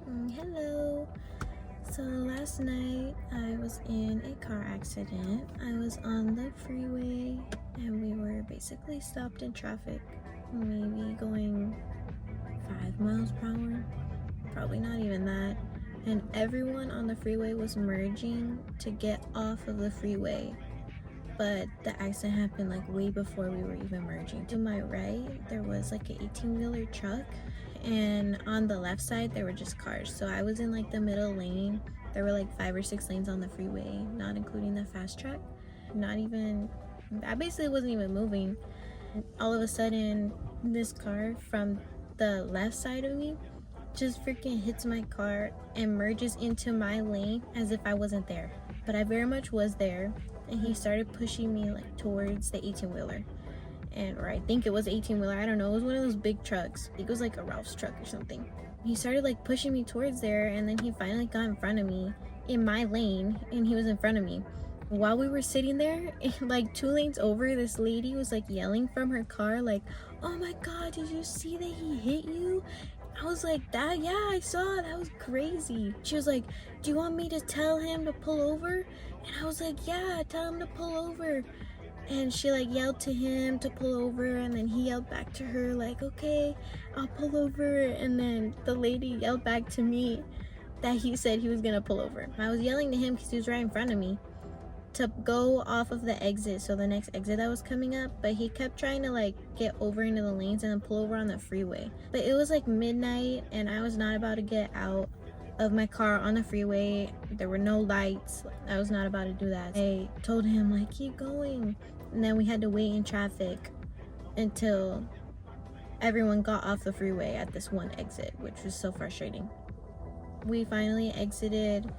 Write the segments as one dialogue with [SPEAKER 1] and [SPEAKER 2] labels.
[SPEAKER 1] Hello. So last night I was in a car accident. I was on the freeway and we were basically stopped in traffic, maybe going 5 miles per hour, probably not even that. And everyone on the freeway was merging to get off of the freeway. But the accident happened like way before we were even merging. To my right, there was like an 18-wheeler truck, and on the left side there were just cars. So I was in like the middle lane. There were like 5 or 6 lanes on the freeway, not including the fast track. Not even, I basically wasn't even moving. All of a sudden, this car from the left side of me just freaking hits my car and merges into my lane as if I wasn't there. But I very much was there, and he started pushing me like towards the 18-wheeler. Or I think it was 18-wheeler, I don't know, it was one of those big trucks. I think it was like a Ralph's truck or something. He started like pushing me towards there, and then he finally got in front of me in my lane, and he was in front of me. While we were sitting there, like 2 lanes over, this lady was like yelling from her car like, "Oh my god, did you see that he hit you?" I was like, "That, yeah, I saw, that was crazy." She was like, "Do you want me to tell him to pull over?" And I was like, "Yeah, tell him to pull over." And she like yelled to him to pull over, and then he yelled back to her like, "Okay, I'll pull over." And then the lady yelled back to me that he said he was gonna pull over. I was yelling to him because he was right in front of me to go off of the exit, so the next exit that was coming up, but he kept trying to like get over into the lanes and then pull over on the freeway. But it was like midnight and I was not about to get out of my car on the freeway. There were no lights. I was not about to do that. I told him like, keep going, and then we had to wait in traffic until everyone got off the freeway at this one exit, which was so frustrating. We finally exited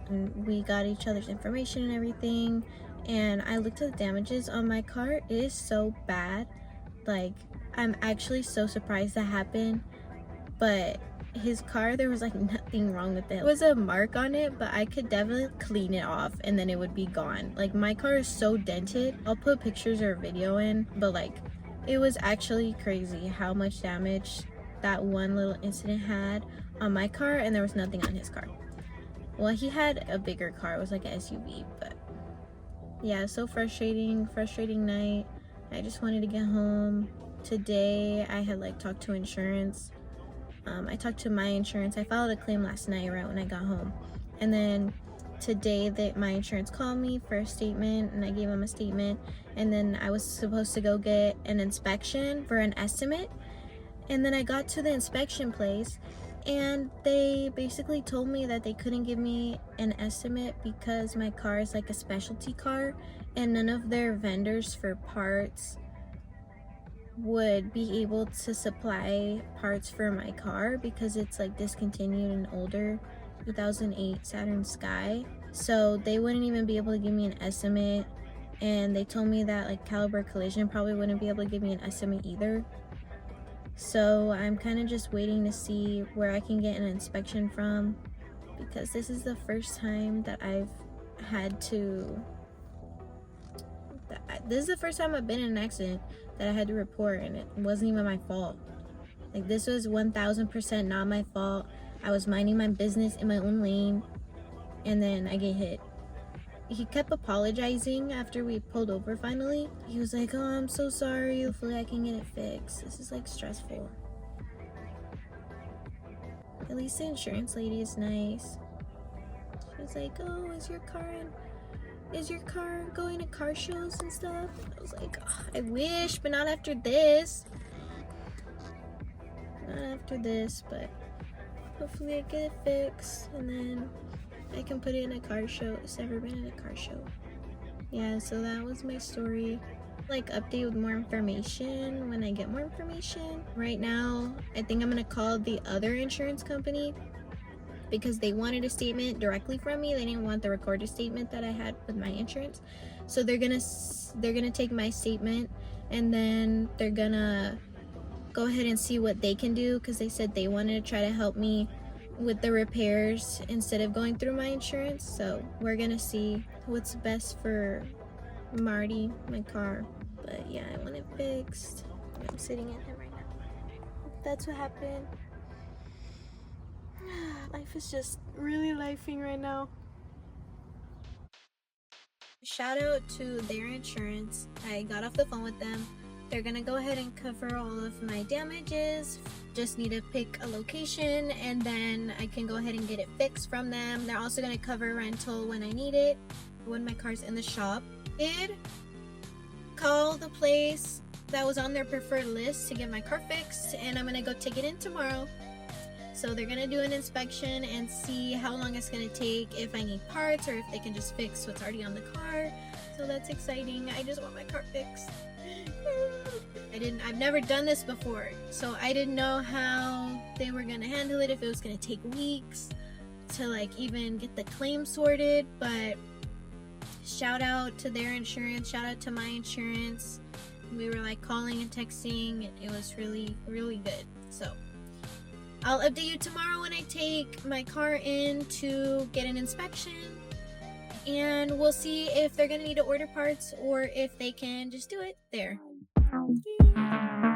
[SPEAKER 1] and we got each other's information and everything, and I looked at the damages on my car. It is so bad. Like, I'm actually so surprised that happened. But his car, there was like nothing wrong with it. There was a mark on it, but I could definitely clean it off and then it would be gone. Like, my car is so dented. I'll put pictures or video in, but like, it was actually crazy how much damage that one little incident had on my car, and there was nothing on his car. Well, he had a bigger car. It was like an SUV, but yeah, so frustrating night. I just wanted to get home. Today I had like talked to insurance. I talked to my insurance. I filed a claim last night right when I got home, and then today that my insurance called me for a statement, and I gave them a statement, and then I was supposed to go get an inspection for an estimate. And then I got to the inspection place, and they basically told me that they couldn't give me an estimate because my car is like a specialty car, and none of their vendors for parts would be able to supply parts for my car because it's like discontinued and older 2008 Saturn Sky. So they wouldn't even be able to give me an estimate, and they told me that like Caliber Collision probably wouldn't be able to give me an estimate either. So I'm kind of just waiting to see where I can get an inspection from, because this is the first time that I've had to, this is the first time I've been in an accident that I had to report, and it wasn't even my fault. Like, this was 1000% not my fault. I was minding my business in my own lane, and then I get hit. He kept apologizing after we pulled over finally. He was like, "Oh, I'm so sorry. Hopefully I can get it fixed. This is like stressful." At least the insurance lady is nice. She was like, "Oh, is your car going to car shows and stuff?" I was like, oh, I wish, but not after this. Not after this, but hopefully I get it fixed, and then I can put it in a car show. It's never been in a car show. Yeah, so that was my story. Like, update with more information when I get more information. Right now, I think I'm gonna call the other insurance company because they wanted a statement directly from me. They didn't want the recorded statement that I had with my insurance. So they're gonna take my statement, and then they're gonna go ahead and see what they can do, because they said they wanted to try to help me with the repairs instead of going through my insurance. So we're gonna see what's best for Marty, my car. But yeah, I want it fixed. I'm sitting in it right now. That's what happened. Life is just really lifing right now. Shout out to their insurance. I got off the phone with them. They're gonna go ahead and cover all of my damages. Just need to pick a location and then I can go ahead and get it fixed from them. They're also gonna cover rental when I need it, when my car's in the shop. Did call the place that was on their preferred list to get my car fixed, and I'm gonna go take it in tomorrow. So they're gonna do an inspection and see how long it's gonna take, if I need parts or if they can just fix what's already on the car. So that's exciting. I just want my car fixed. I've never done this before, so I didn't know how they were gonna handle it, if it was gonna take weeks to like even get the claim sorted. But shout out to their insurance, shout out to my insurance. We were like calling and texting. It was really, really good. So I'll update you tomorrow when I take my car in to get an inspection, and we'll see if they're gonna need to order parts or if they can just do it there. Yay.